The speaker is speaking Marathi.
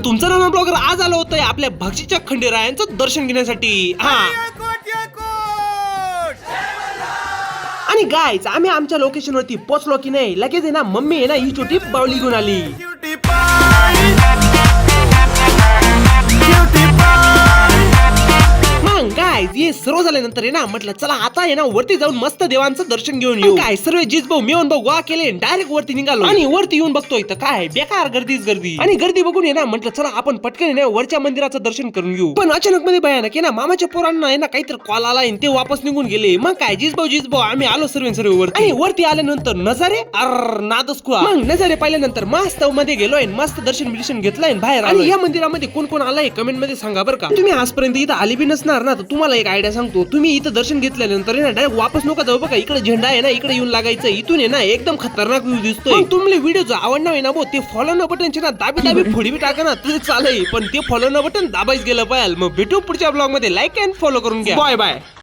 तुमचं नाव ब्लॉगर आज आलो होतंय आपल्या भक्तीच्या खंडेरायांचं दर्शन घेण्यासाठी. आणि गाईज आम्ही आमच्या लोकेशन वरती पोहोचलो की नाही लगेच आहे ना मम्मी आहे ना ही छोटी बावली घेऊन आली. गाईज हे सर्व झाल्यानंतर आहे ना म्हटलं चला आता आहे ना वरती जाऊन मस्त देवांचं दर्शन घेऊन येऊ. काय सर्व जिज भाऊ मेवून भाऊ गोळा केले डायरेक्ट वरती निघालो आणि वरती येऊन बघतोय तर काय बेकार गर्दीच गर्दी आणि गर्दी बघून आहे ना म्हटलं चला आपण पटकन ना वरच्या मंदिराचं दर्शन करून घेऊ. पण अचानक मध्ये भयानक आहे ना मामाच्या पोरांना आहे ना काहीतरी कॉल आला आणि ते वापस निघून गेले. मग काय जिज भाऊ आम्ही आलो सर्व वरती आणि वरती आल्यानंतर नजारे नादच खुळा. मग नजारे पाहिल्यानंतर मस्त मध्ये गेलोय मस्त दर्शन घेतलंय बाहेर आलो. या मंदिरामध्ये कोण कोण आलाय कमेंट मध्ये सांगा बरं का. तुम्ही आजपर्यंत इथं आली बी नसणार ना तर तुम्हाला एक आयडिया सांगतो. तुम्ही इथं दर्शन घेतल्यानंतर ना डायरेक्ट वापस नका जाऊ बघा. इकडे झेंडा आहे ना इकडे येऊन लागायचं. इथून आहे ना एकदम खतरनाक व्ह्यू दिसतोय. तुम्हाला व्हिडिओ जो आवडणार आहे ना ते फॉलो न बटन ना दाबी फोडी बी टाका ना तरी चालेल पण ते फॉलो न बटन दाबायच गेलं पाहिजे. मग भेटू पुढच्या ब्लॉग मध्ये. लाईक अँड फॉलो करून घ्या. Bye bye.